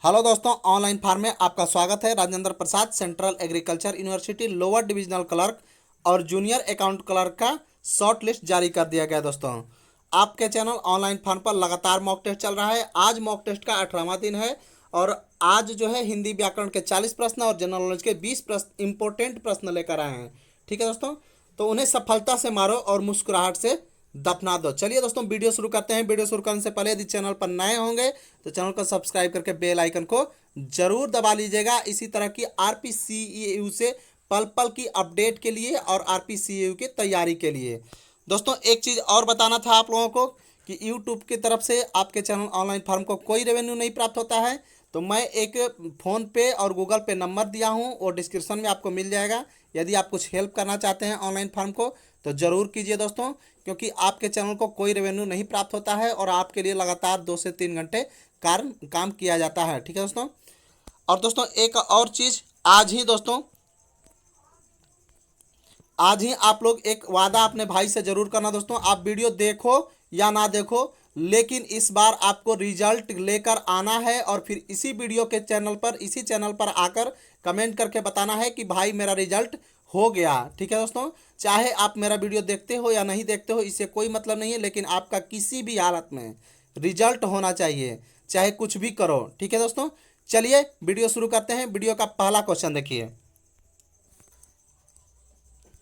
Hello दोस्तों, online form में आपका स्वागत है। Rajendra Prasad, central agriculture university lower divisional clerk और जूनियर अकाउंट क्लर्क का शॉर्ट लिस्ट जारी कर दिया गया। दोस्तों, आपके चैनल ऑनलाइन फार्म पर लगातार मॉक टेस्ट चल रहा है। आज मॉक टेस्ट का 18वां दिन है और आज जो है हिंदी व्याकरण के 40 प्रश्न और जनरल नॉलेज के 20 प्रश्न इंपॉर्टेंट प्रश्न लेकर आए हैं। ठीक है दोस्तों, तो उन्हें सफलता से मारो और मुस्कुराहट से दफना दो। चलिए दोस्तों, वीडियो शुरू करते हैं। वीडियो शुरू करने से पहले यदि चैनल पर नए होंगे तो चैनल को सब्सक्राइब करके बेल आइकन को जरूर दबा लीजिएगा। इसी तरह की आरपीसीयू से पल पल की अपडेट के लिए और आरपीसीयू की तैयारी के लिए। दोस्तों, एक चीज़ और बताना था आप लोगों को कि यूट्यूब की तरफ से आपके चैनल ऑनलाइन फार्म को कोई रेवेन्यू नहीं प्राप्त होता है। तो मैं एक फ़ोन पे और गूगल पे नंबर दिया हूँ, वो डिस्क्रिप्शन में आपको मिल जाएगा। यदि आप कुछ हेल्प करना चाहते हैं ऑनलाइन फार्म को तो ज़रूर कीजिए दोस्तों, क्योंकि आपके चैनल को कोई रेवेन्यू नहीं प्राप्त होता है और आपके लिए लगातार 2 से 3 घंटे काम किया जाता है। ठीक है दोस्तों। और दोस्तों, एक और चीज़, आज ही आप लोग एक वादा अपने भाई से जरूर करना दोस्तों। आप वीडियो देखो या ना देखो, लेकिन इस बार आपको रिजल्ट लेकर आना है और फिर इसी चैनल पर आकर कमेंट करके बताना है कि भाई मेरा रिजल्ट हो गया। ठीक है दोस्तों, चाहे आप मेरा वीडियो देखते हो या नहीं देखते हो, इससे कोई मतलब नहीं है, लेकिन आपका किसी भी हालत में रिजल्ट होना चाहिए, चाहे कुछ भी करो। ठीक है दोस्तों, चलिए वीडियो शुरू करते हैं। वीडियो का पहला क्वेश्चन देखिए।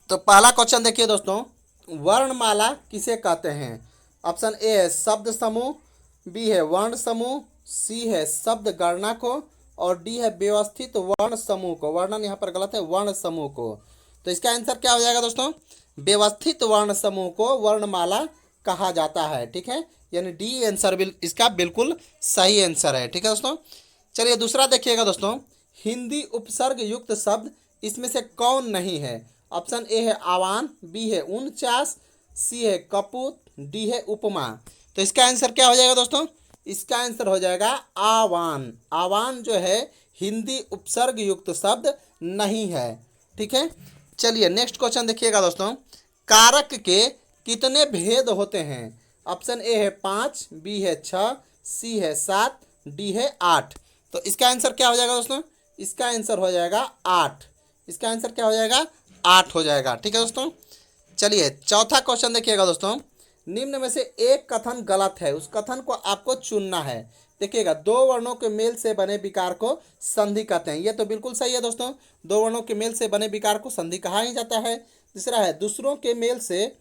तो पहला क्वेश्चन देखिए दोस्तों, वर्णमाला किसे कहते हैं? ऑप्शन ए है शब्द समूह, बी है वर्ण समूह, सी है शब्द गणना को और डी है व्यवस्थित वर्ण समूह को। वर्णन यहाँ पर गलत है, वर्ण समूह को। तो इसका आंसर क्या हो जाएगा दोस्तों? व्यवस्थित वर्ण समूह को वर्णमाला कहा जाता है। ठीक है, यानी डी आंसर इसका बिल्कुल सही आंसर है। ठीक है दोस्तों, चलिए दूसरा देखिएगा दोस्तों, हिंदी उपसर्ग युक्त शब्द इसमें से कौन नहीं है? ऑप्शन ए है आवान, बी है 49, सी है कपूत, डी है उपमा। तो इसका आंसर क्या हो जाएगा दोस्तों? इसका आंसर हो जाएगा आवान। आवान जो है हिंदी उपसर्ग युक्त शब्द नहीं है। ठीक है, चलिए नेक्स्ट क्वेश्चन देखिएगा दोस्तों, कारक के कितने भेद होते हैं? ऑप्शन ए है 5, बी है 6, सी है 7, डी है 8। तो इसका आंसर क्या हो जाएगा दोस्तों? इसका आंसर हो जाएगा 8। इसका आंसर क्या हो जाएगा? 8 हो जाएगा। ठीक है दोस्तों, चलिए चौथा क्वेश्चन देखिएगा दोस्तों, निम्न में से एक कथन गलत है, उस कथन को आपको चुनना है। देखिएगा, 2 वर्णों के मेल से बने विकार को संधि कहते हैं। ये तो बिल्कुल सही है दोस्तों, 2 वर्णों के मेल से बने विकार को संधि कहा ही जाता है। तीसरा है दूसरों के मेल से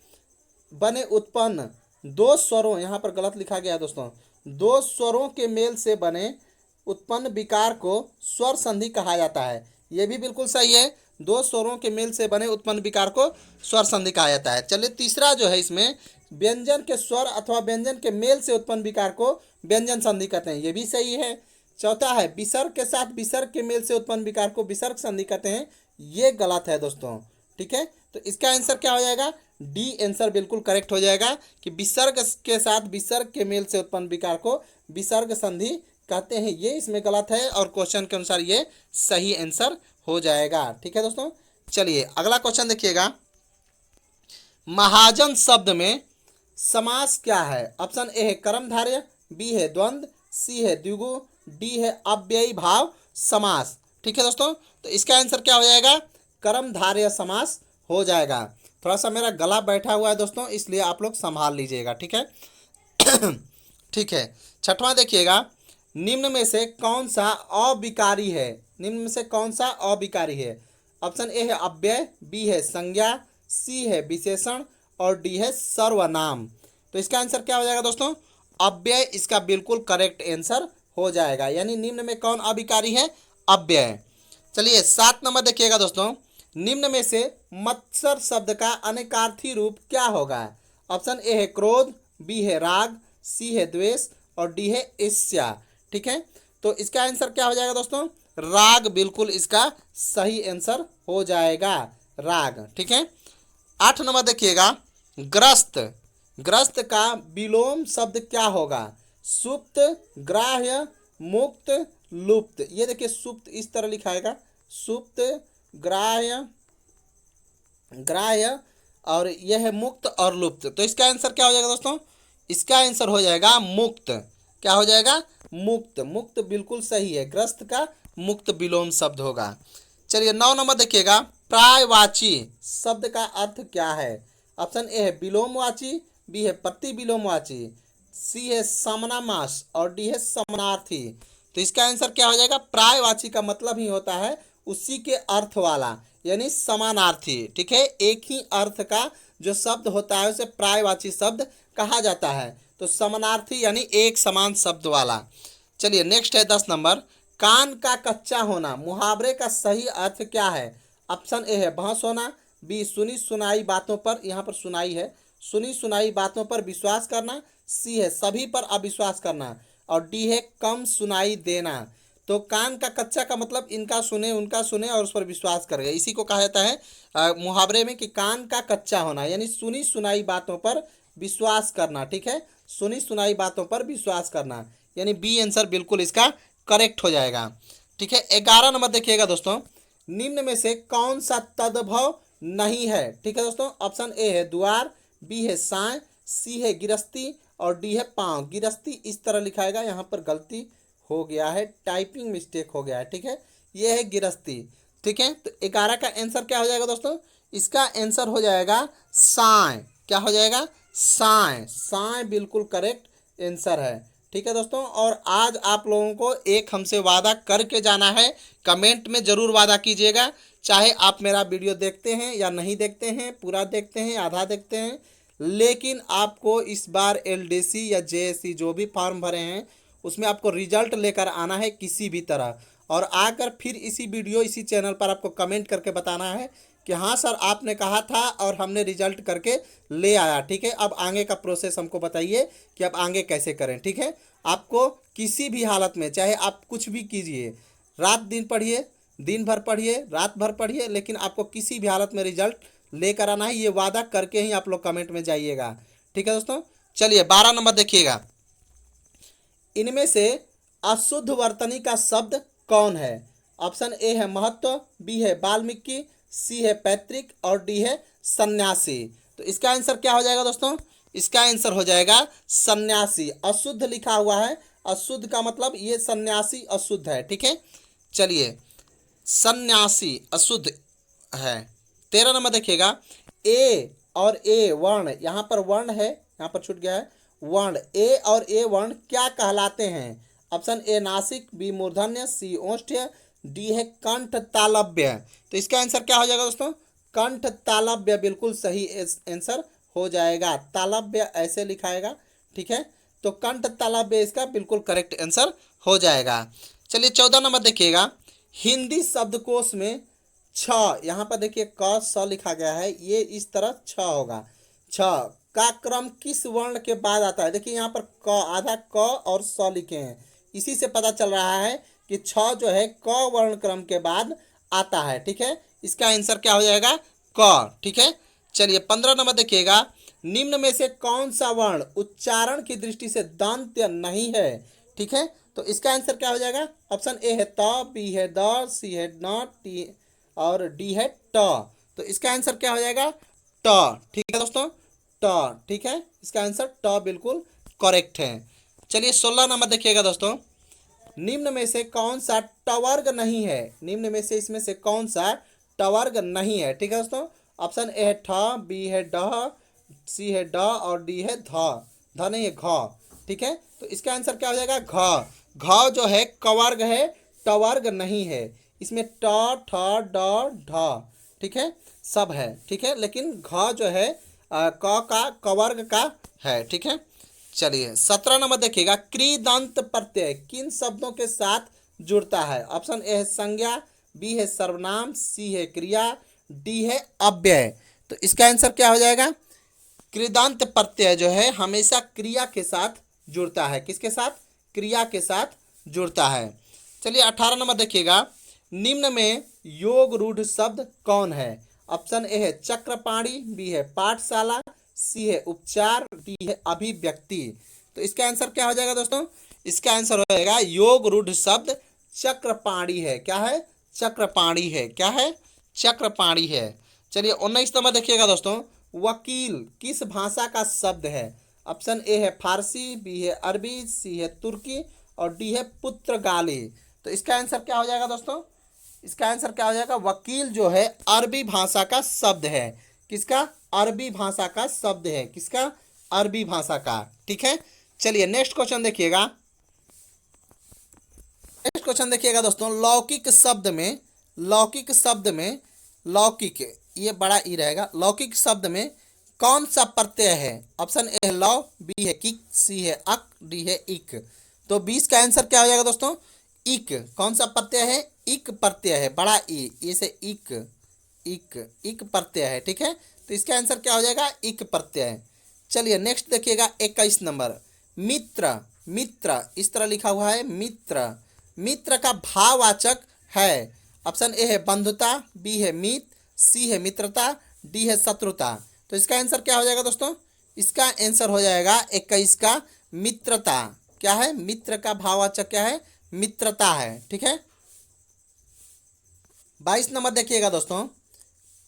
बने उत्पन्न 2 स्वरों, यहाँ पर गलत लिखा गया है दोस्तों, 2 स्वरों के मेल से बने उत्पन्न विकार को स्वर संधि कहा जाता है। यह भी बिल्कुल सही है, 2 स्वरों के मेल से बने उत्पन्न विकार को स्वर संधि कहा जाता है। चलिए तीसरा जो है, इसमें व्यंजन के स्वर अथवा व्यंजन के मेल से उत्पन्न विकार को व्यंजन संधि कहते हैं। ये भी सही है। चौथा है विसर्ग के साथ विसर्ग के मेल से उत्पन्न विकार को विसर्ग संधि कहते हैं। ये गलत है दोस्तों। ठीक है, तो इसका आंसर क्या हो जाएगा? डी आंसर बिल्कुल करेक्ट हो जाएगा कि विसर्ग के साथ विसर्ग के मेल से उत्पन्न विकार को विसर्ग संधि कहते हैं। ये इसमें गलत है और क्वेश्चन के अनुसार ये सही आंसर हो जाएगा। ठीक है दोस्तों, चलिए अगला क्वेश्चन देखिएगा, महाजन शब्द में समास क्या है? ऑप्शन ए है कर्मधारय, बी है द्वंद्व, सी है द्विगु, डी है अव्ययी भाव समास। ठीक है दोस्तों, तो इसका आंसर क्या हो जाएगा? कर्मधारय समास हो जाएगा। थोड़ा सा मेरा गला बैठा हुआ है दोस्तों, इसलिए आप लोग संभाल लीजिएगा। ठीक है ठीक है, छठवां देखिएगा, निम्न में से कौन सा अविकारी है? निम्न में से कौन सा अविकारी है? ऑप्शन ए है अव्यय, बी है संज्ञा, सी है विशेषण और डी है सर्वनाम। तो इसका आंसर क्या हो जाएगा दोस्तों? अव्यय इसका बिल्कुल करेक्ट आंसर हो जाएगा, यानी निम्न में कौन अविकारी है? अव्यय। चलिए 7 नंबर देखिएगा दोस्तों, निम्न में से मत्सर शब्द का अनेकार्थी रूप क्या होगा? ऑप्शन ए है क्रोध, बी है राग, सी है द्वेष और डी है ईर्ष्या। ठीक है, तो इसका आंसर क्या हो जाएगा दोस्तों? राग बिल्कुल इसका सही आंसर हो जाएगा, राग। ठीक है, 8 नंबर देखिएगा, ग्रस्त। ग्रस्त का विलोम शब्द क्या होगा? सुप्त, ग्राह्य, मुक्त, लुप्त। ये देखिए सुप्त इस तरह लिखाएगा, सुप्त, ग्राह्य, ग्राह्य और यह है मुक्त और लुप्त। तो इसका आंसर क्या हो जाएगा दोस्तों? इसका आंसर हो जाएगा मुक्त। क्या हो जाएगा, मुक्त। मुक्त बिल्कुल सही है, ग्रस्त का मुक्त विलोम शब्द होगा। चलिए 9 नंबर देखिएगा, प्रायवाची शब्द का अर्थ क्या है। ऑप्शन ए है विलोमवाची, बी है प्रतिविलोमवाची, सी है समानामास और डी है समानार्थी। तो इसका आंसर क्या हो जाएगा, प्रायवाची का मतलब ही होता है उसी के अर्थ वाला, यानी समानार्थी। ठीक है, एक ही अर्थ का जो शब्द होता है उसे प्रायवाची शब्द कहा जाता है। तो समानार्थी यानी एक समान शब्द वाला। चलिए नेक्स्ट है 10 नंबर, कान का कच्चा होना मुहावरे का सही अर्थ क्या है। ऑप्शन ए है बहस होना, बी सुनी सुनाई बातों पर, यहाँ पर सुनाई है, सुनी सुनाई बातों पर विश्वास करना, सी है सभी पर अविश्वास करना और डी है कम सुनाई देना। तो कान का कच्चा का मतलब इनका सुने उनका सुने और उस पर विश्वास करेगा, इसी को कहा जाता है मुहावरे में कि कान का कच्चा होना, यानी सुनी सुनाई बातों पर विश्वास करना। ठीक है, सुनी सुनाई बातों पर विश्वास करना, यानी बी आंसर बिल्कुल इसका करेक्ट हो जाएगा। ठीक है, 11 नंबर देखिएगा दोस्तों, निम्न में से कौन सा तद्भव नहीं है। ठीक है दोस्तों, ऑप्शन ए है द्वार, बी है साय, सी है गिरस्ती और डी है पाँव। गिरस्ती इस तरह लिखाएगा, यहाँ पर गलती हो गया है, टाइपिंग मिस्टेक हो गया है। ठीक है, ये है गिरस्ती। ठीक है, तो 11 का आंसर क्या हो जाएगा दोस्तों, इसका आंसर हो जाएगा साय। क्या हो जाएगा, साय। साय बिल्कुल करेक्ट आंसर है। ठीक है दोस्तों, और आज आप लोगों को एक हमसे वादा करके जाना है, कमेंट में ज़रूर वादा कीजिएगा, चाहे आप मेरा वीडियो देखते हैं या नहीं देखते हैं, पूरा देखते हैं आधा देखते हैं, लेकिन आपको इस बार एलडीसी या जेएससी जो भी फॉर्म भरे हैं उसमें आपको रिजल्ट लेकर आना है किसी भी तरह, और आकर फिर इसी वीडियो इसी चैनल पर आपको कमेंट करके बताना है कि हाँ सर आपने कहा था और हमने रिजल्ट करके ले आया। ठीक है, अब आगे का प्रोसेस हमको बताइए कि अब आगे कैसे करें। ठीक है, आपको किसी भी हालत में चाहे आप कुछ भी कीजिए, रात दिन पढ़िए, दिन भर पढ़िए, रात भर पढ़िए, लेकिन आपको किसी भी हालत में रिजल्ट लेकर आना है, ये वादा करके ही आप लोग कमेंट में जाइएगा। ठीक है दोस्तों, चलिए 12 नंबर देखिएगा, इनमें से अशुद्ध वर्तनी का शब्द कौन है। ऑप्शन ए है महत्व, बी है वाल्मीकि, सी है पैतृक और डी है सन्यासी। तो इसका आंसर क्या हो जाएगा दोस्तों, इसका आंसर हो जाएगा सन्यासी। अशुद्ध लिखा हुआ है, अशुद्ध का मतलब ये सन्यासी अशुद्ध है। ठीक है, चलिए सन्यासी अशुद्ध है। 13 नंबर देखिएगा, ए और ए वर्ण, यहाँ पर वर्ण है, यहाँ पर छूट गया है वर्ण, ए और ए वर्ण क्या कहलाते हैं। ऑप्शन ए नासिक, बी मूर्धन्य, सी ओष्ठ्य, डी है कंठ तालव्य। तो इसका आंसर क्या हो जाएगा दोस्तों, कंठ तालव्य बिल्कुल सही आंसर हो जाएगा। तालव्य ऐसे लिखाएगा। ठीक है, तो कंठ तालव्य इसका बिल्कुल करेक्ट आंसर हो जाएगा। चलिए 14 नंबर देखिएगा, हिंदी शब्दकोश में छ, यहाँ पर देखिए क स लिखा गया है, ये इस तरह छ होगा। छ का क्रम किस वर्ण के बाद आता है। देखिए यहाँ पर क आधा क और स लिखे हैं, इसी से पता चल रहा है कि छ जो है क वर्ण क्रम के बाद आता है। ठीक है, इसका आंसर क्या हो जाएगा, क। ठीक है, चलिए 15 नंबर देखिएगा, निम्न में से कौन सा वर्ण उच्चारण की दृष्टि से दंत्य नहीं है। ठीक है, तो इसका आंसर क्या हो जाएगा, ऑप्शन ए है त, बी है द, सी है न, टी और डी है ट। तो इसका आंसर क्या हो जाएगा, ट। ठीक है दोस्तों, ट। ठीक है, इसका आंसर ट बिल्कुल करेक्ट है। चलिए 16 नंबर देखिएगा दोस्तों, निम्न में से कौन सा टवर्ग नहीं है। निम्न में से इसमें से कौन सा टवर्ग नहीं है। ठीक है दोस्तों, ऑप्शन ए है ठ, बी है ड, सी है ड और डी है ध। ध नहीं है घ। ठीक है, तो इसका आंसर क्या हो जाएगा, घ। घ जो है कवर्ग है, टवर्ग नहीं है। इसमें ट, ठ, ड, ढ, ठीक है सब है। ठीक है, लेकिन घ जो है क का कवर्ग का है। ठीक है, चलिए 17 नंबर देखिएगा, कृदंत प्रत्यय किन शब्दों के साथ जुड़ता है। ऑप्शन ए है संज्ञा, बी है सर्वनाम, सी है क्रिया, डी है अव्यय। तो इसका आंसर क्या हो जाएगा, कृदंत प्रत्यय जो है हमेशा क्रिया के साथ जुड़ता है। किसके साथ, क्रिया के साथ जुड़ता है। चलिए 18 नंबर देखिएगा, निम्न में योग रूढ़ शब्द कौन है। ऑप्शन ए है चक्रपाणी, बी है पाठशाला, सी है उपचार, डी है अभिव्यक्ति। तो इसका आंसर क्या हो जाएगा दोस्तों, इसका आंसर हो जाएगा योग रूढ़ शब्द चक्रपाणी है। क्या है, चक्रपाणी है। क्या है, चक्रपाणी है। चलिए 19 नंबर देखिएगा दोस्तों, वकील किस भाषा का शब्द है। ऑप्शन ए है फारसी, बी है अरबी, सी है तुर्की और डी है पुर्तगाली। तो इसका आंसर क्या हो जाएगा दोस्तों? इसका आंसर क्या हो जाएगा? वकील जो है अरबी भाषा का शब्द है। किसका? अरबी भाषा का शब्द है। किसका? अरबी भाषा का। ठीक है, चलिए नेक्स्ट क्वेश्चन देखिएगा। नेक्स्ट क्वेश्चन देखिएगा दोस्तों, लौकिक शब्द में, लौकिक शब्द में, लौकिक, ये बड़ा ई रहेगा, लौकिक शब्द में कौन सा प्रत्यय है? ऑप्शन ए है लौ, बी है किक, सी है अक, डी है इक। तो 20 का आंसर क्या हो जाएगा दोस्तों? इक। कौन सा प्रत्यय है? इक प्रत्यय है, बड़ा ई, ये से इक, इक, इक प्रत्यय है। ठीक है, तो इसका आंसर क्या हो जाएगा? इक प्रत्यय। चलिए नेक्स्ट देखिएगा 21 नंबर, मित्र। मित्र इस तरह लिखा हुआ है, मित्र। मित्र का भाववाचक है। ऑप्शन ए है बंधुता, बी है मित, सी है मित्रता, डी है शत्रुता। तो इसका आंसर क्या हो जाएगा दोस्तों? इसका आंसर हो जाएगा 21 का मित्रता। क्या है? मित्र का भाववाचक क्या है? मित्रता है। ठीक है, 22 नंबर देखिएगा दोस्तों,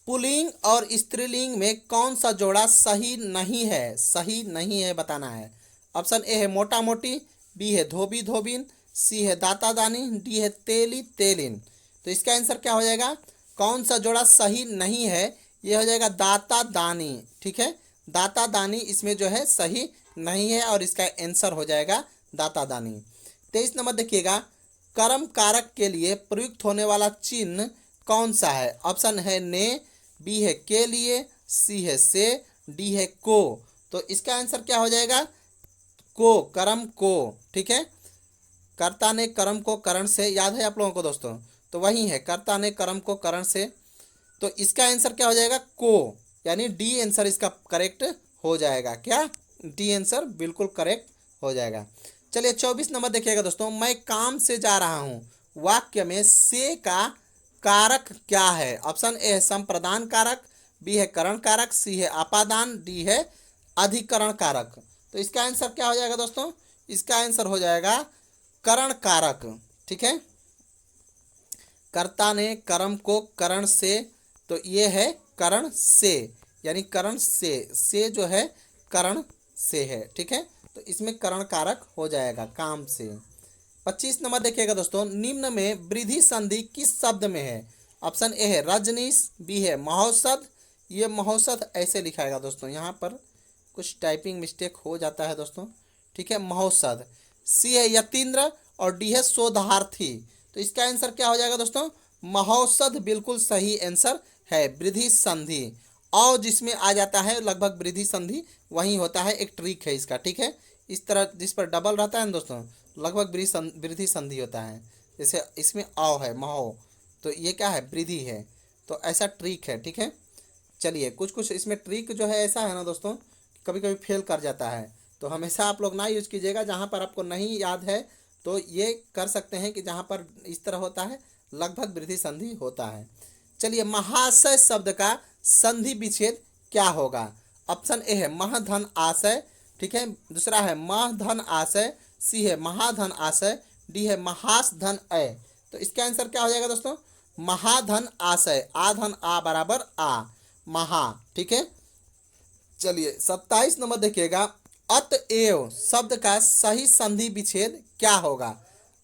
पुल्लिंग और स्त्रीलिंग में कौन सा जोड़ा सही नहीं है? सही नहीं है बताना है। ऑप्शन ए है मोटा मोटी, बी है धोबी धोबिन, सी है दाता दानी, डी है तेली तेलिन। तो इसका आंसर क्या हो जाएगा? कौन सा जोड़ा सही नहीं है? ये हो जाएगा दाता दानी। ठीक है, दाता दानी इसमें जो है सही नहीं है और इसका आंसर हो जाएगा दाता दानी। 23 नंबर देखिएगा, कर्म कारक के लिए प्रयुक्त होने वाला चिन्ह कौन सा है? ऑप्शन है ने, बी है के लिए, सी है से, डी है को। तो इसका आंसर क्या हो जाएगा? को, कर्म को। ठीक है, कर्ता ने कर्म को करण से, याद है आप लोगों को दोस्तों? तो वही है, कर्ता ने कर्म को करण से। तो इसका आंसर क्या हो जाएगा? को, यानी डी आंसर इसका करेक्ट हो जाएगा। क्या? डी आंसर बिल्कुल करेक्ट हो जाएगा। चलिए 24 नंबर देखिएगा दोस्तों, मैं काम से जा रहा हूँ, वाक्य में से का कारक क्या है? ऑप्शन ए है संप्रदान कारक, बी है करण कारक, सी है आपादान, डी है अधिकरण कारक। तो इसका आंसर क्या हो जाएगा दोस्तों? इसका आंसर हो जाएगा करण कारक। ठीक है, कर्ता ने कर्म को करण से, तो ये है करण से, यानी करण से जो है करण से है। ठीक है, तो इसमें करण कारक हो जाएगा काम से। 25 नंबर देखिएगा दोस्तों, निम्न में वृद्धि संधि किस शब्द में है? ऑप्शन ए है रजनीश, बी है महोषध, ये महोषध ऐसे लिखाएगा दोस्तों, यहाँ पर कुछ टाइपिंग मिस्टेक हो जाता है दोस्तों। ठीक है, महोषध, सी है यतीन्द्र और डी है शोधार्थी। तो इसका आंसर क्या हो जाएगा दोस्तों? महोषध बिल्कुल सही आंसर है। वृद्धि संधि और जिसमें आ जाता है लगभग वृद्धि संधि वही होता है, एक ट्रिक है इसका। ठीक है, इस तरह जिस पर डबल रहता है ना दोस्तों, लगभग वृद्धि संधि होता है। जैसे इसमें औ है महो, तो ये क्या है? वृद्धि है। तो ऐसा ट्रिक है। ठीक है, चलिए कुछ कुछ इसमें ट्रिक जो है ऐसा है ना दोस्तों, कभी कभी फेल कर जाता है। तो हमेशा आप लोग ना यूज कीजिएगा, जहाँ पर आपको नहीं याद है तो ये कर सकते हैं कि जहाँ पर इस तरह होता है लगभग वृद्धि संधि होता है। चलिए महाशय शब्द का संधि विच्छेद क्या होगा? ऑप्शन ए है महधन आशय, ठीक है, दूसरा है महधन आशय, सी है महाधन आशय, डी है महास धन अय। तो इसका आंसर क्या हो जाएगा दोस्तों? महाधन आशय, आधन आ बराबर आ, महा। ठीक है, चलिए 27 नंबर देखिएगा, अतएव शब्द का सही संधि विच्छेद क्या होगा?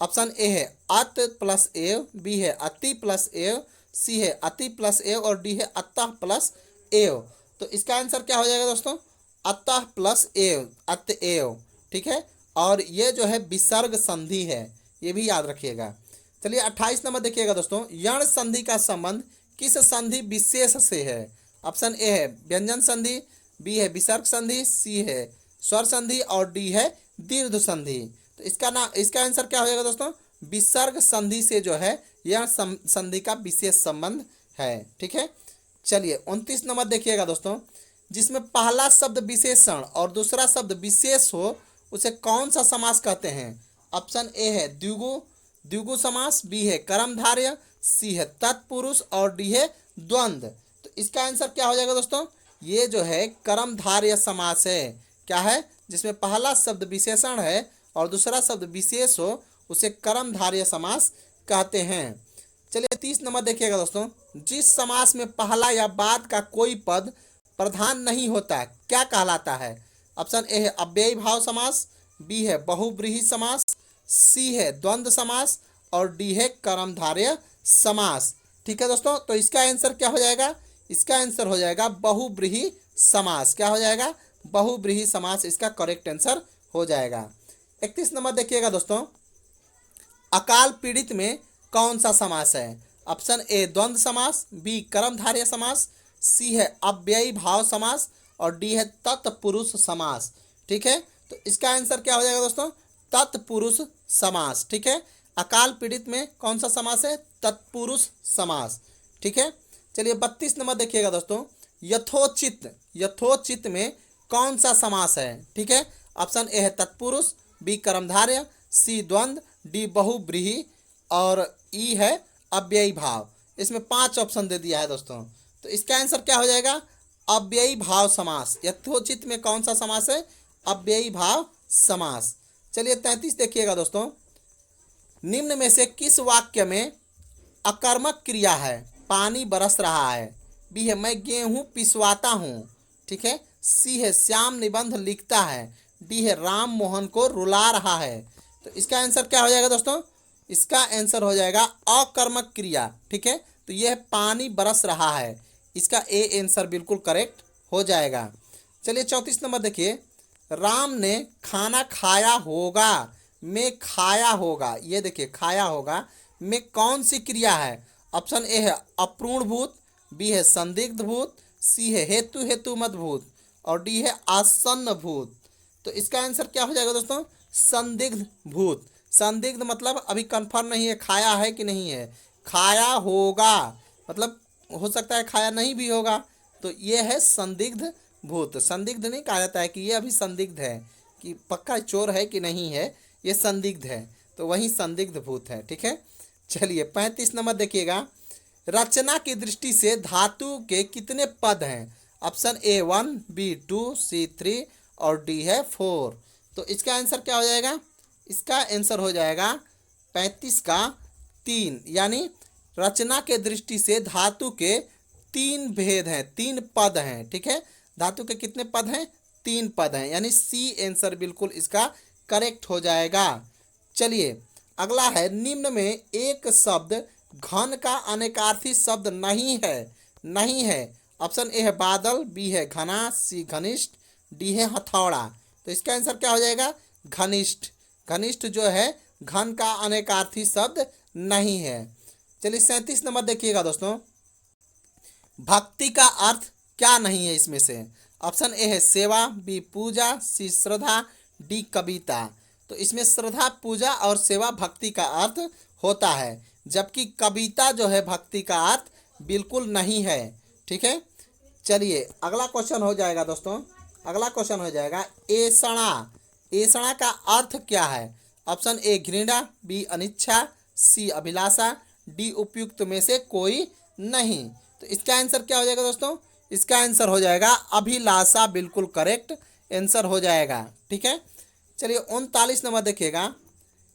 ऑप्शन ए है अत प्लस एव, बी है अति प्लस एव, सी है अति प्लस एव और डी है अतः प्लस एव। तो इसका आंसर क्या हो जाएगा दोस्तों? अतः प्लस एव, अतएव। ठीक है, और ये जो है विसर्ग संधि है, ये भी याद रखिएगा। चलिए 28 नंबर देखिएगा दोस्तों, यण संधि का संबंध किस संधि विशेष से है? ऑप्शन ए है व्यंजन संधि, बी है विसर्ग संधि, सी है स्वर संधि और डी है दीर्घ संधि। तो इसका आंसर क्या हो जाएगा दोस्तों? विसर्ग संधि से जो है यह संधि का विशेष संबंध है। ठीक है, चलिए 29 नंबर देखिएगा दोस्तों, जिसमें पहला शब्द विशेषण और दूसरा शब्द विशेष हो उसे कौन सा समास कहते हैं? ऑप्शन ए है द्विगु समास, बी है कर्मधारय, सी है तत्पुरुष और डी है द्वंद्व। तो इसका आंसर क्या हो जाएगा दोस्तों? ये जो है कर्मधारय समास है। क्या है? जिसमें पहला शब्द विशेषण है और दूसरा शब्द विशेष हो उसे कर्मधारय समास कहते हैं। चलिए 30 नंबर देखिएगा दोस्तों, जिस समास में पहला या बाद का कोई पद प्रधान नहीं होता क्या कहलाता है? ऑप्शन ए है अव्ययी भाव समास, बी है बहुब्रीहि समास, सी है द्वंद्व समास और डी है कर्मधारय समास। ठीक है दोस्तों, तो इसका आंसर क्या हो जाएगा? इसका आंसर हो जाएगा बहुब्रीहि समास। क्या हो जाएगा? बहुब्रीहि समास इसका करेक्ट आंसर हो जाएगा। 31 नंबर देखिएगा दोस्तों, अकाल पीड़ित में कौन सा समास है? ऑप्शन ए द्वंद्व समास, बी कर्मधारय समास, सी है अव्ययी भाव समास और डी है तत्पुरुष समास। ठीक है, तो इसका आंसर क्या हो जाएगा दोस्तों? तत्पुरुष समास। ठीक है, अकाल पीड़ित में कौन सा समास है? तत्पुरुष समास। ठीक है, चलिए 32 नंबर देखिएगा दोस्तों, यथोचित, यथोचित में कौन सा समास है? ठीक है, ऑप्शन ए है तत्पुरुष, बी कर्मधारय, सी द्वंद्व, डी बहुब्रीहि और ई है अव्ययी भाव। इसमें 5 ऑप्शन दे दिया है दोस्तों, तो इसका आंसर क्या हो जाएगा? अव्ययी भाव समास। यथोचित में कौन सा समास है? अव्ययी भाव समास। चलिए 33 देखिएगा दोस्तों, निम्न में से किस वाक्य में अकर्मक क्रिया है? पानी बरस रहा है, बी है मैं गेहूं पिसवाता हूँ, ठीक है, सी है श्याम निबंध लिखता है, डी है राम मोहन को रुला रहा है। तो इसका आंसर क्या हो जाएगा दोस्तों? इसका आंसर हो जाएगा अकर्मक क्रिया। ठीक है, तो यह पानी बरस रहा है, इसका ए आंसर बिल्कुल करेक्ट हो जाएगा। चलिए 34 नंबर देखिए, राम ने खाना खाया होगा में खाया होगा, ये देखिए खाया होगा में कौन सी क्रिया है? ऑप्शन ए है अपूर्ण भूत, बी है संदिग्ध भूत, सी है हेतु हेतु मत भूत और डी है आसन्न भूत। तो इसका आंसर क्या हो जाएगा दोस्तों? संदिग्ध भूत। संदिग्ध मतलब अभी कंफर्म नहीं है खाया है कि नहीं है, खाया होगा मतलब हो सकता है खाया नहीं भी होगा, तो ये है संदिग्ध भूत। संदिग्ध नहीं कहा जाता है कि ये अभी संदिग्ध है कि पक्का चोर है कि नहीं है, ये संदिग्ध है, तो वही संदिग्ध भूत है। ठीक है, चलिए 35 नंबर देखिएगा, रचना की दृष्टि से धातु के कितने पद हैं? ऑप्शन ए 1, बी 2, सी 3 और डी है 4। तो इसका आंसर क्या हो जाएगा? इसका आंसर हो जाएगा 35 का 3, यानी रचना के दृष्टि से धातु के 3 भेद हैं, 3 पद हैं। ठीक है, धातु के कितने पद हैं? 3 पद हैं, यानी सी आंसर बिल्कुल इसका करेक्ट हो जाएगा। चलिए अगला है, निम्न में एक शब्द घन का अनेकार्थी शब्द नहीं है, नहीं है। ऑप्शन ए है बादल, बी है घना, सी घनिष्ठ, डी है हथौड़ा। तो इसका आंसर क्या हो जाएगा? घनिष्ठ। घनिष्ठ जो है घन का अनेकार्थी शब्द नहीं है। चलिए 37 नंबर देखिएगा दोस्तों, भक्ति का अर्थ क्या नहीं है इसमें से? ऑप्शन ए है सेवा, बी पूजा, सी श्रद्धा, डी कविता। तो इसमें श्रद्धा, पूजा और सेवा भक्ति का अर्थ होता है, जबकि कविता जो है भक्ति का अर्थ बिल्कुल नहीं है। ठीक है, चलिए अगला क्वेश्चन हो जाएगा दोस्तों, अगला क्वेश्चन हो जाएगा ऐषणा। ऐषणा का अर्थ क्या है? ऑप्शन ए घृणा, बी अनिच्छा, सी अभिलाषा, डी उपयुक्त में से कोई नहीं। तो इसका आंसर क्या हो जाएगा दोस्तों? इसका आंसर हो जाएगा अभिलाषा, बिल्कुल करेक्ट आंसर हो जाएगा। ठीक है, चलिए 39 नंबर देखिएगा,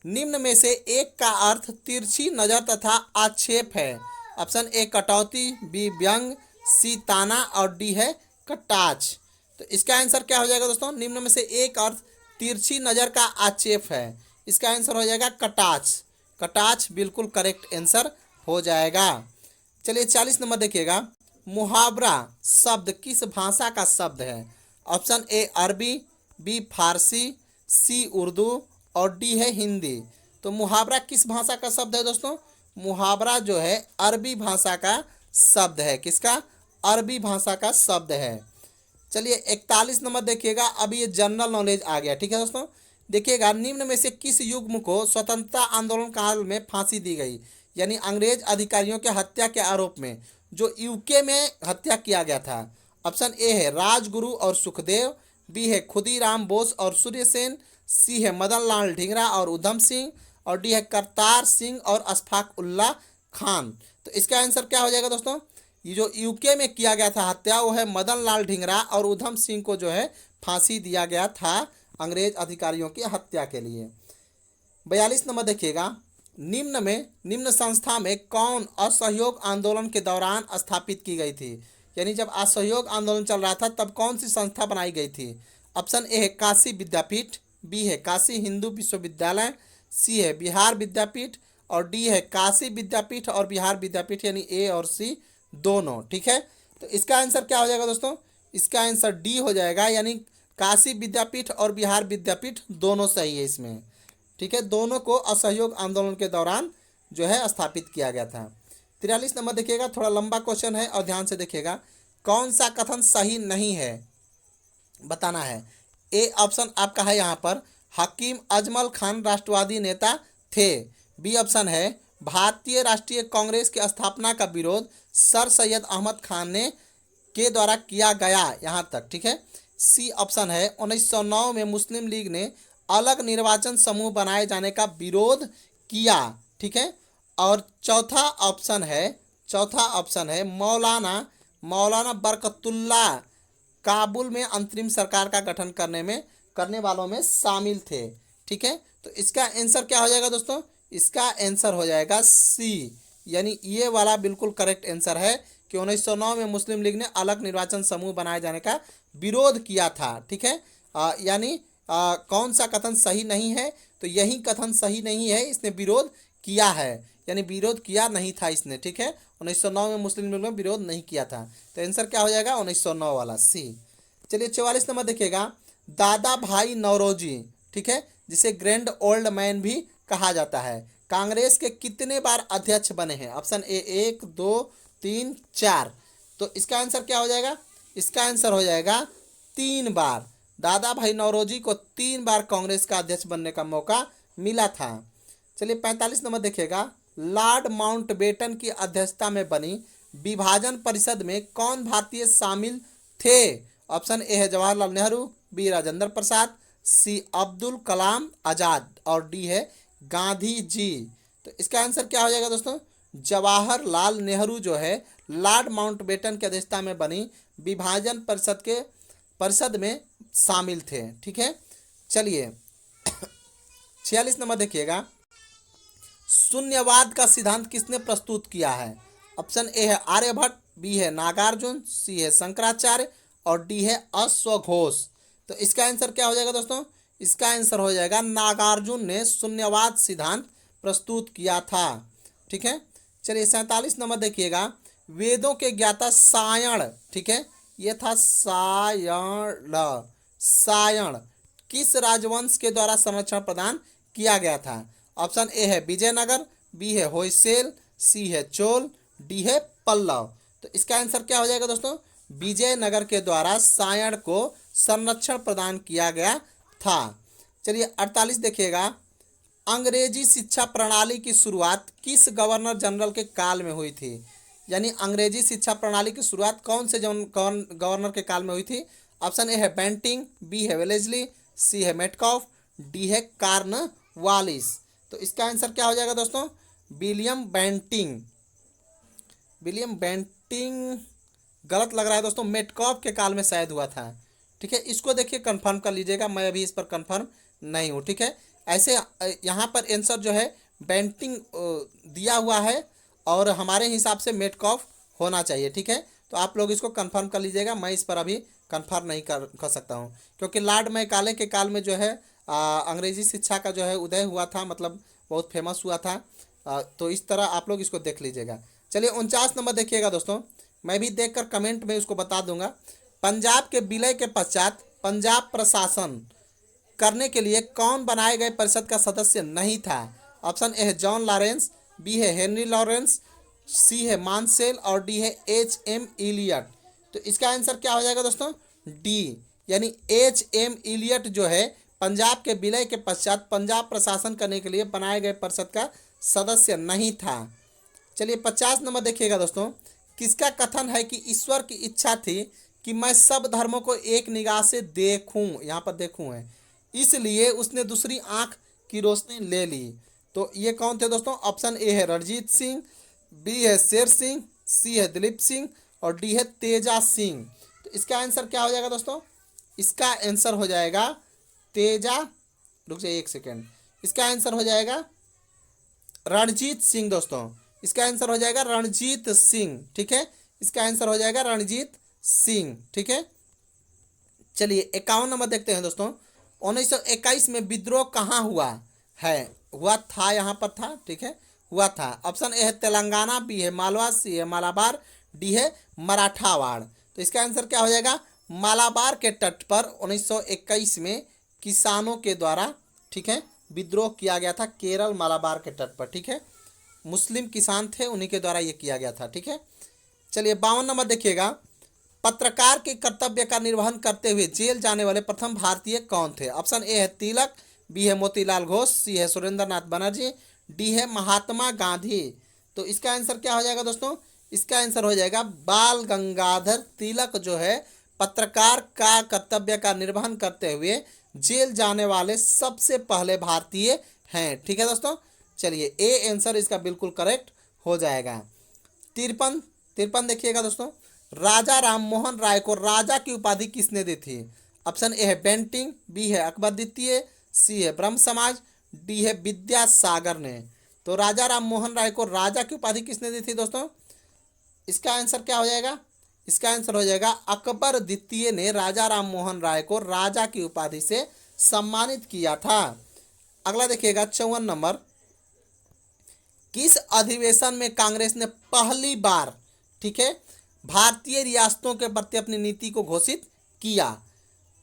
निम्न में से एक का अर्थ तिरछी नजर तथा आक्षेप है। ऑप्शन ए कटौती, बी व्यंग, सी ताना और डी है कटाक्ष। तो इसका आंसर क्या हो जाएगा दोस्तों? निम्न में से एक अर्थ तिरछी नजर का आक्षेप है, इसका आंसर हो जाएगा कटाक्ष। कटाक्ष बिल्कुल करेक्ट आंसर हो जाएगा। चलिए 40 नंबर देखिएगा, मुहावरा शब्द किस भाषा का शब्द है? ऑप्शन ए अरबी, बी फारसी, सी उर्दू और डी है हिंदी। तो मुहावरा किस भाषा का शब्द है दोस्तों? मुहावरा जो है अरबी भाषा का शब्द है। किसका? अरबी भाषा का शब्द है। चलिए 41 नंबर देखिएगा, अभी ये जनरल नॉलेज आ गया। ठीक है दोस्तों, देखिएगा, निम्न में से किस युग्म को स्वतंत्रता आंदोलन काल में फांसी दी गई? यानी अंग्रेज अधिकारियों के हत्या के आरोप में जो यूके में हत्या किया गया था। ऑप्शन ए है राजगुरु और सुखदेव, बी है खुदीराम बोस और सूर्यसेन, सी है मदन लाल ढींगरा और उधम सिंह और डी है करतार सिंह और अशफाक उल्ला खान। तो इसका आंसर क्या हो जाएगा दोस्तों? ये जो यूके में किया गया था हत्या, वो है मदन लाल ढींगरा और उधम सिंह को जो है फांसी दिया गया था अंग्रेज अधिकारियों की हत्या के लिए। 42 नंबर देखिएगा, निम्न संस्था में कौन असहयोग आंदोलन के दौरान स्थापित की गई थी? यानी जब असहयोग आंदोलन चल रहा था तब कौन सी संस्था बनाई गई थी? ऑप्शन ए है काशी विद्यापीठ, बी है काशी हिंदू विश्वविद्यालय, सी है बिहार विद्यापीठ और डी है काशी विद्यापीठ और बिहार विद्यापीठ, यानी ए और सी दोनों। ठीक है, तो इसका आंसर क्या हो जाएगा दोस्तों? इसका आंसर डी हो जाएगा, यानी काशी विद्यापीठ और बिहार विद्यापीठ दोनों सही है इसमें। ठीक है, दोनों को असहयोग आंदोलन के दौरान जो है स्थापित किया गया था। 43 नंबर देखिएगा, थोड़ा लंबा क्वेश्चन है और ध्यान से देखिएगा। कौन सा कथन सही नहीं है बताना है। ए ऑप्शन आपका है यहाँ पर, हकीम अजमल खान राष्ट्रवादी नेता थे। बी ऑप्शन है, भारतीय राष्ट्रीय कांग्रेस की स्थापना का विरोध सर सैयद अहमद खान ने के द्वारा किया गया, यहाँ तक। ठीक है, सी ऑप्शन है, 1909 में मुस्लिम लीग ने अलग निर्वाचन समूह बनाए जाने का विरोध किया। ठीक है, और चौथा ऑप्शन है मौलाना बरकतुल्ला काबुल में अंतरिम सरकार का गठन करने वालों में शामिल थे। ठीक है, तो इसका आंसर क्या हो जाएगा दोस्तों? इसका आंसर हो जाएगा सी, यानी ये वाला बिल्कुल करेक्ट आंसर है कि 1909 में मुस्लिम लीग ने अलग निर्वाचन समूह बनाए जाने का विरोध किया था। ठीक है, यानी कौन सा कथन सही नहीं है? तो यही कथन सही नहीं है, इसने विरोध किया है, यानी विरोध किया नहीं था इसने। ठीक है, 1909 में मुस्लिम लीग ने विरोध नहीं किया था, तो आंसर क्या हो जाएगा? 1909 वाला सी। चलिए 44 नंबर देखिएगा, दादा भाई नौरोजी, ठीक है, जिसे ग्रैंड ओल्ड मैन भी कहा जाता है, कांग्रेस के कितने बार अध्यक्ष बने हैं? Option A 1 2 3 4। तो इसका आंसर क्या हो जाएगा? इसका आंसर हो जाएगा 3 बार। दादा भाई नौरोजी को 3 बार कांग्रेस का अध्यक्ष बनने का मौका मिला था। चलिए 45 नंबर देखिएगा, लॉर्ड माउंटबेटन की अध्यक्षता में बनी विभाजन परिषद में कौन भारतीय शामिल थे? ऑप्शन ए है जवाहरलाल नेहरू, बी राजेंद्र प्रसाद, सी अब्दुल कलाम आजाद और डी है गांधी जी। तो इसका आंसर क्या हो जाएगा दोस्तों? जवाहरलाल नेहरू जो है लॉर्ड माउंटबेटन की अध्यक्षता में बनी विभाजन परिषद में शामिल थे। ठीक है, चलिए 46 नंबर देखिएगा, शून्यवाद का सिद्धांत किसने प्रस्तुत किया है? ऑप्शन ए है आर्यभट्ट, बी है नागार्जुन, सी है शंकराचार्य और डी है अश्वघोष। तो इसका आंसर क्या हो जाएगा दोस्तों? इसका आंसर हो जाएगा नागार्जुन ने शून्यवाद सिद्धांत प्रस्तुत किया था। ठीक है, चलिए 47 नंबर देखिएगा, वेदों के ज्ञाता सायण, ठीक है, ये था सायण किस राजवंश के द्वारा संरक्षण प्रदान किया गया था? ऑप्शन ए है विजयनगर, बी है होयसेल, सी है चोल, डी है पल्लव। तो इसका आंसर क्या हो जाएगा दोस्तों? विजयनगर के द्वारा सायण को संरक्षण प्रदान किया गया था। चलिए 48 देखिएगा, अंग्रेजी शिक्षा प्रणाली की शुरुआत किस गवर्नर जनरल के काल में हुई थी? यानी अंग्रेजी शिक्षा प्रणाली की शुरुआत कौन से गवर्नर के काल में हुई थी? ऑप्शन ए है बेंटिंग, बी है वेलेस्ली, सी है मेटकॉफ, डी है कार्नवालिस। तो इसका आंसर क्या हो जाएगा दोस्तों? विलियम बेंटिंग गलत लग रहा है दोस्तों, मेटकॉफ के काल में शायद हुआ था। ठीक है, इसको देखिए कंफर्म कर लीजिएगा, मैं अभी इस पर कंफर्म नहीं हूँ। ठीक है, ऐसे यहाँ पर आंसर जो है बेंटिंग दिया हुआ है और हमारे हिसाब से मेटकॉफ होना चाहिए। ठीक है, तो आप लोग इसको कंफर्म कर लीजिएगा, मैं इस पर अभी कंफर्म नहीं कर सकता हूँ, क्योंकि लॉर्ड मैकाले के काल में जो है अंग्रेजी शिक्षा का जो है उदय हुआ था, मतलब बहुत फेमस हुआ था। तो इस तरह आप लोग इसको देख लीजिएगा। चलिए 49 नंबर देखिएगा दोस्तों, मैं भी देखकर कमेंट में उसको बता दूंगा। पंजाब के विलय के पश्चात पंजाब प्रशासन करने के लिए कौन बनाए गए परिषद का सदस्य नहीं था? ऑप्शन ए है जॉन लॉरेंस, बी है हेनरी लॉरेंस, सी है मानसेल और डी है H.M. इलियट। तो इसका आंसर क्या हो जाएगा दोस्तों? डी, यानी H.M. इलियट जो है पंजाब के विलय के पश्चात पंजाब प्रशासन करने के लिए बनाए गए परिषद का सदस्य नहीं था। चलिए 50 नंबर देखिएगा दोस्तों, किसका कथन है कि ईश्वर की इच्छा थी कि मैं सब धर्मों को एक निगाह से देखूं, यहाँ पर देखूं है, इसलिए उसने दूसरी आंख की रोशनी ले ली। तो ये कौन थे दोस्तों? ऑप्शन ए है रणजीत सिंह, बी है शेर सिंह, सी है दिलीप सिंह और डी है तेजा सिंह। तो इसका आंसर क्या हो जाएगा दोस्तों? इसका आंसर हो जाएगा तेजा, रुक जाइए एक सेकेंड, इसका आंसर हो जाएगा रणजीत सिंह दोस्तों। इसका आंसर हो जाएगा रणजीत सिंह। ठीक है, इसका आंसर हो जाएगा रणजीत सिंह। ठीक है, चलिए 51 नंबर देखते हैं दोस्तों। 1921 में विद्रोह कहाँ हुआ है? हुआ था, यहाँ पर था, ठीक है, हुआ था। ऑप्शन ए है तेलंगाना, बी है मालवा, सी है मालाबार, डी है मराठावाड़। तो इसका आंसर क्या हो जाएगा? मालाबार के तट पर 1921 में किसानों के द्वारा, ठीक है, विद्रोह किया गया था। केरल मालाबार के तट पर, ठीक है, मुस्लिम किसान थे, उन्हीं के द्वारा ये किया गया था, ठीक है। चलिए 52 नंबर देखिएगा। पत्रकार के कर्तव्य का निर्वहन करते हुए जेल जाने वाले प्रथम भारतीय कौन थे? ऑप्शन ए है तिलक, बी है मोतीलाल घोष, सी है सुरेंद्र नाथ बनर्जी, डी है महात्मा गांधी। तो इसका आंसर क्या हो जाएगा दोस्तों? इसका आंसर हो जाएगा बाल गंगाधर तिलक जो है पत्रकार का कर्तव्य का निर्वहन करते हुए जेल जाने वाले सबसे पहले भारतीय हैं, ठीक है दोस्तों। चलिए ए आंसर इसका बिल्कुल करेक्ट हो जाएगा। 53 53 देखिएगा दोस्तों। राजा राममोहन राय को राजा की उपाधि किसने दी थी? ऑप्शन ए है बेंटिंग, बी है अकबर द्वितीय, सी है ब्रह्म समाज, डी है विद्यासागर ने। तो राजा राममोहन राय को राजा की उपाधि किसने दी थी दोस्तों? इसका आंसर क्या हो जाएगा? इसका आंसर हो जाएगा अकबर द्वितीय ने राजा राममोहन राय को राजा की उपाधि से सम्मानित किया था। अगला देखिएगा 54 नंबर। किस अधिवेशन में कांग्रेस ने पहली बार, ठीक है, भारतीय रियासतों के प्रति अपनी नीति को घोषित किया?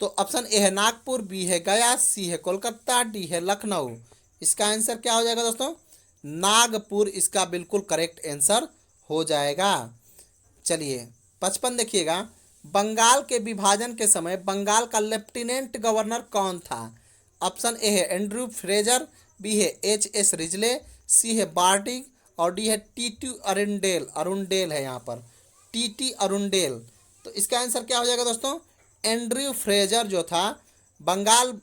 तो ऑप्शन ए है नागपुर, बी है गया, सी है कोलकाता, डी है लखनऊ। इसका आंसर क्या हो जाएगा दोस्तों? नागपुर इसका बिल्कुल करेक्ट आंसर हो जाएगा। चलिए 55 देखिएगा। बंगाल के विभाजन के समय बंगाल का लेफ्टिनेंट गवर्नर कौन था? ऑप्शन ए है एंड्रयू फ्रेजर, बी है एच.एस. रिजले, सी है बार्टिंग और डी है टी.टी. अरुंडेल। अरुंडेल है यहाँ पर, टी.टी. अरुंडेल। तो इसका आंसर क्या हो जाएगा दोस्तों? एंड्रयू फ्रेजर जो था बंगाल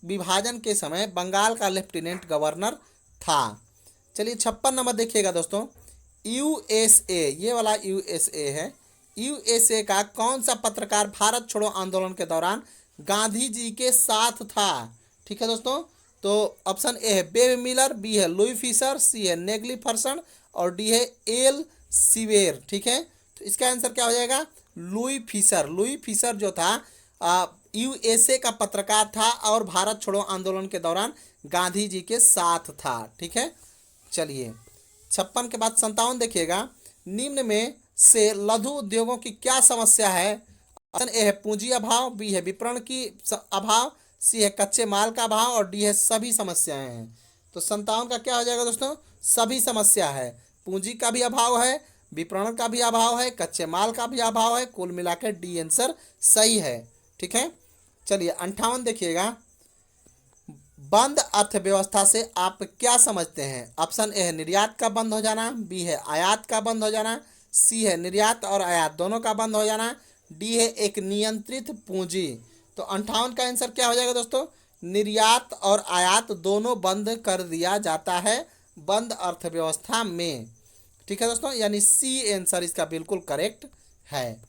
विभाजन के समय बंगाल का लेफ्टिनेंट गवर्नर था। चलिए 56 नंबर देखिएगा दोस्तों। यूएसए, ये वाला यूएसए है, यूएसए का कौन सा पत्रकार भारत छोड़ो आंदोलन के दौरान गांधी जी के साथ था? ठीक है दोस्तों। तो ऑप्शन ए है बेब मिलर, बी है लुई फिशर, सी है नेगली फर्सन और डी है एल सीवेर, ठीक है। तो इसका आंसर क्या हो जाएगा? Louis Fischer. लुई फिशर जो था यूएसए का पत्रकार था और भारत छोड़ो आंदोलन के दौरान गांधी जी के साथ था, ठीक है। चलिए 56 के बाद 57 देखिएगा। निम्न में से लघु उद्योगों की क्या समस्या है? ऑप्शन ए है पूंजी अभाव, बी है विपणन की अभाव, सी है कच्चे माल का अभाव और डी है सभी समस्याएं हैं। तो 57 का क्या हो जाएगा दोस्तों? सभी समस्या है। पूंजी का भी अभाव है, विपणन का भी अभाव है, कच्चे माल का भी अभाव है, कुल मिलाकर डी आंसर सही है, ठीक है। चलिए 58 देखिएगा। बंद अर्थव्यवस्था से आप क्या समझते हैं? ऑप्शन ए है निर्यात का बंद हो जाना, बी है आयात का बंद हो जाना, सी है निर्यात और आयात दोनों का बंद हो जाना, डी है एक नियंत्रित पूंजी। तो 58 का आंसर क्या हो जाएगा दोस्तों? निर्यात और आयात दोनों बंद कर दिया जाता है बंद अर्थव्यवस्था में, ठीक है दोस्तों, यानी सी आंसर इसका बिल्कुल करेक्ट है।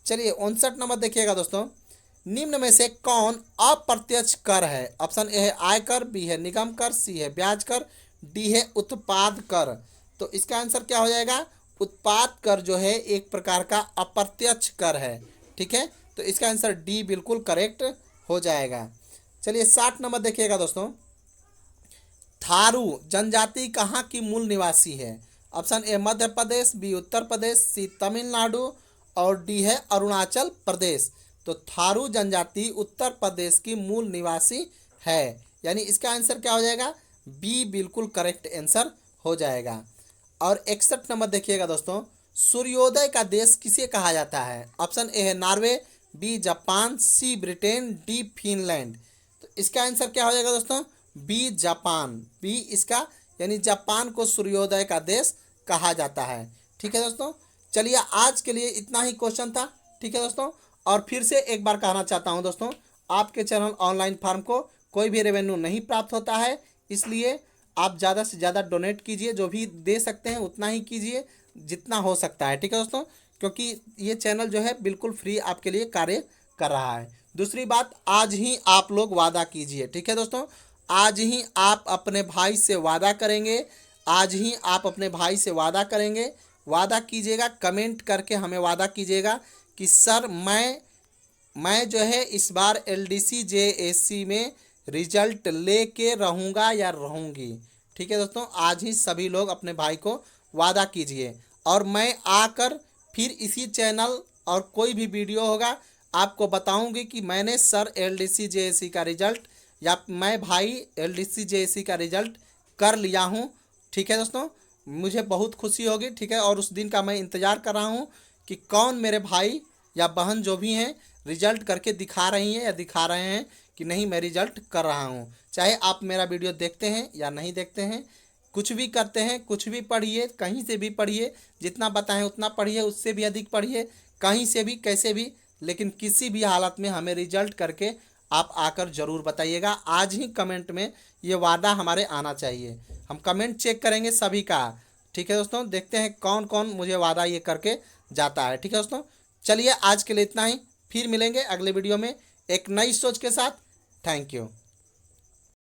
चलिए 59 नंबर देखिएगा दोस्तों। निम्न में से कौन अप्रत्यक्ष कर है? ऑप्शन ए है आयकर, बी है निगम कर, सी है ब्याज कर, डी है उत्पाद कर। तो इसका आंसर क्या हो जाएगा? उत्पाद कर जो है एक प्रकार का अप्रत्यक्ष कर है, ठीक है। तो इसका आंसर डी बिल्कुल करेक्ट हो जाएगा। चलिए 60 नंबर देखिएगा दोस्तों। थारू जनजाति कहाँ की मूल निवासी है? Option A Madhya Pradesh, B Uttar Pradesh, C Tamil Nadu और डी है अरुणाचल प्रदेश। तो थारू जनजाति उत्तर प्रदेश की मूल निवासी है, यानी इसका आंसर क्या हो जाएगा? बी बिल्कुल करेक्ट आंसर हो जाएगा। और 61 नंबर देखिएगा दोस्तों। सूर्योदय का देश किसे कहा जाता है? ऑप्शन ए है नॉर्वे, बी जापान, सी ब्रिटेन, डी फिनलैंड। तो इसका आंसर क्या हो जाएगा दोस्तों? B Japan. बी इसका यानी जापान को सूर्योदय का देश कहा जाता है, ठीक है दोस्तों। चलिए आज के लिए इतना ही क्वेश्चन था, ठीक है दोस्तों। और फिर से एक बार कहना चाहता हूं दोस्तों, आपके चैनल ऑनलाइन फार्म को कोई भी रेवेन्यू नहीं प्राप्त होता है, इसलिए आप ज़्यादा से ज़्यादा डोनेट कीजिए, जो भी दे सकते हैं उतना ही कीजिए जितना हो सकता है, ठीक है दोस्तों, क्योंकि ये चैनल जो है बिल्कुल फ्री आपके लिए कार्य कर रहा है। दूसरी बात, आज ही आप लोग वादा कीजिए, ठीक है दोस्तों, आज ही आप अपने भाई से वादा करेंगे, आज ही आप अपने भाई से वादा करेंगे, वादा कीजिएगा, कमेंट करके हमें वादा कीजिएगा कि सर मैं मैं जो है इस बार LDC JAC में रिजल्ट लेके रहूँगा या रहूँगी। ठीक है दोस्तों, आज ही सभी लोग अपने भाई को वादा कीजिए और मैं आकर फिर इसी चैनल और कोई भी वीडियो होगा आपको बताऊंगी कि मैंने सर LDC JAC का रिजल्ट या मैं भाई LDC JAC का रिजल्ट कर लिया हूँ। ठीक है दोस्तों, मुझे बहुत खुशी होगी। ठीक है, और उस दिन का मैं इंतज़ार कर रहा हूँ कि कौन मेरे भाई या बहन जो भी हैं रिजल्ट करके दिखा रही हैं या दिखा रहे हैं कि नहीं मैं रिजल्ट कर रहा हूँ। चाहे आप मेरा वीडियो देखते हैं या नहीं देखते हैं, कुछ भी करते हैं, कुछ भी पढ़िए, कहीं से भी पढ़िए, जितना बताएं उतना पढ़िए, उससे भी अधिक पढ़िए, कहीं से भी कैसे भी, लेकिन किसी भी हालत में हमें रिजल्ट करके आप आकर ज़रूर बताइएगा। आज ही कमेंट में ये वादा हमारे आना चाहिए। हम कमेंट चेक करेंगे सभी का। ठीक है दोस्तों, देखते हैं कौन कौन मुझे वादा ये करके जाता है। ठीक है दोस्तों, चलिए आज के लिए इतना ही, फिर मिलेंगे अगले वीडियो में एक नई सोच के साथ। Thank you.